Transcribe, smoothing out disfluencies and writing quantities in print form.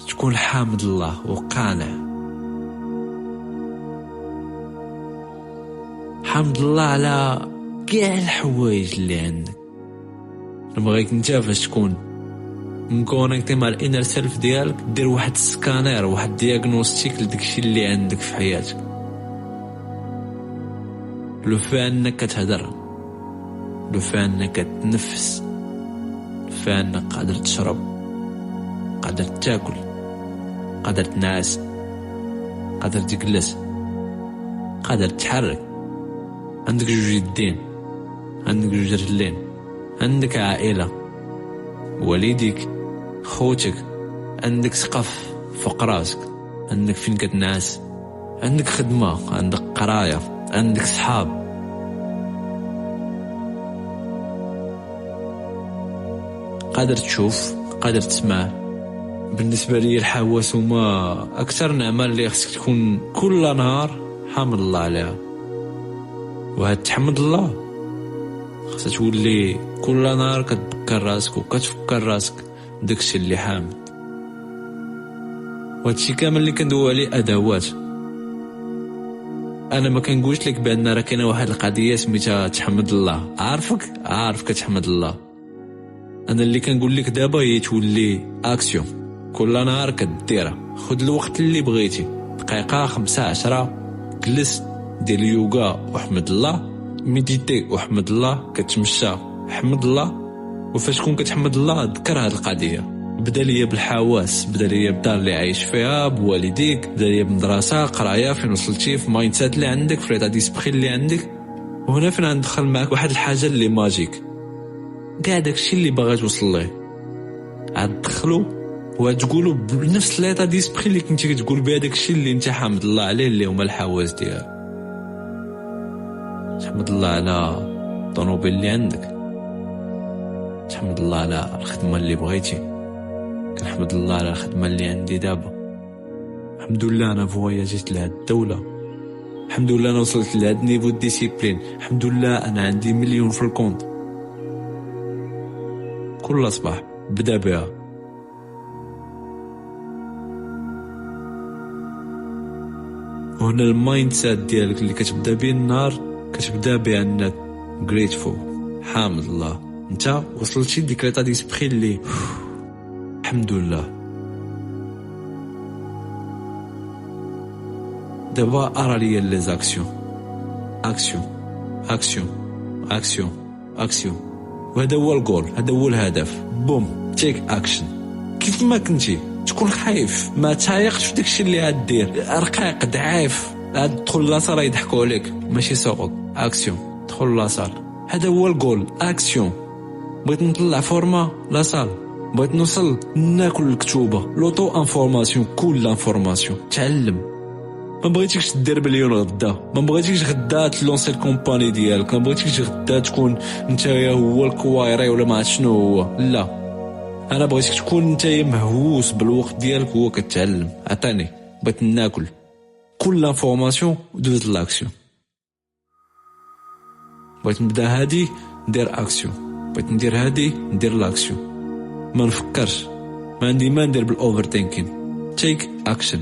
تكون حامد الله وقانع. حمد الله على كاع الحوايج اللي عندك. نبغيك انت فاش تكون مكونيكتي مع الانر سيلف ديالك دير واحد السكانير، واحد دياغنوستيك لداكشي اللي عندك في حياتك. لو في انك كتهدر، لو في انك كتنفس، لو في انك قادر تشرب، قادر تاكل، قادر تنعس، قادر تجلس، قادر تحرك، عندك جوج يدين، عندك جوج رجلين، عندك عائلة، والديك، خوتك، عندك سقف فوق راسك، عندك فين كتنعس، عندك خدمة، عندك قراية، عندك صحاب. قادر تشوف، قادر تسمع. بالنسبة لي الحواس هما أكثر نعمة اللي خصك تكون كل نهار حامد الله عليها. وهاد تحمد الله خصها تولي كل نهار كتذكر راسك وكتفكر راسك داكشي اللي حامد. وهادشي كامل اللي كندوي عليه ادوات. انا ما كنقولش لك بان راه كاينه واحد القضيه سميتها تحمد الله. عارفك تحمد الله. انا اللي كنقول لك دابا هي تولي اكسيون كل نهار كديرها. خذ الوقت اللي بغيتي، دقيقه 15 جلس دير اليوغا وحمد الله، ميديتي وحمد الله، كتمشى حمد الله. وفاش تكون كتحمد الله ذكر هاد القضيه. بدا ليا بالحواس، بدا ليا بالدار اللي عايش فيها، بوالديك، بدا ليا بالمدرسه، قرايه، فين وصلتي، في مايند سيت اللي عندك، في ليطا ديسبري اللي عندك. وهنا فين غندخل معك واحد الحاجه اللي ماجيك. كاع داكشي اللي باغي توصل ليه غتدخلو وتقولوا بنفس ليطا ديسبري اللي كنتي كتقول بها داكشي اللي انت حامد الله عليه، اللي هما الحواس ديالك. تحمد الله على الطوموبيل اللي عندك، تحمد الله على الخدمه اللي بغيتي. كنحمد الله على الخدمه اللي عندي دابا. الحمد لله انا فواياجيت لهاد الدوله، الحمد لله انا وصلت لهاد نيفو ديسيبلين، الحمد لله انا عندي مليون في الكونت. كل صباح بدا بها. وهنا المايند سيت ديالك اللي كتبدا به النهار، كتبدا به انك grateful، حامد الله. انت وصلتي لديك ليطا ديسبري اللي الحمد لله. دابا ارى ليا لي زاكسيون، اكسيون اكسيون اكسيون اكسيون. وهذا هو الجول، هذا هو الهدف. بوم تيك اكشن. كيف ما كنتي تكون خايف، ما تايقش في داكشي اللي غدير، رقيق ضعيف، تدخل لاصال يضحكوا عليك، ماشي سوق. اكسيون، دخل لاصال. هذا هو الجول، اكسيون. بغيت نطلع فورما لاصال، بغيت نوصل ناكل الكتوبه، لوطو انفورماسيون، كل انفورماسيون، تعلم. ما بغيتيكش دير مليون غدا، ما بغيتيكش غدا تلونسي الكومباني ديالك، ما بغيتيكش غدا تكون نتايا هو الكوايري ولا ما عرفت شنو هو. لا، انا بغيتك تكون نتايا مهووس بالوقت ديالك هو كتعلم. عطيني، بغيت ناكل كل انفورماسيون ودوز لاكسيون. بغيت نبدا هادي ندير اكسيون، بغيت ندير هادي ندير لاكسيون. ما نفكرش، ما عندي ما ندير بالاوفر ثينكين. تيك اكشن.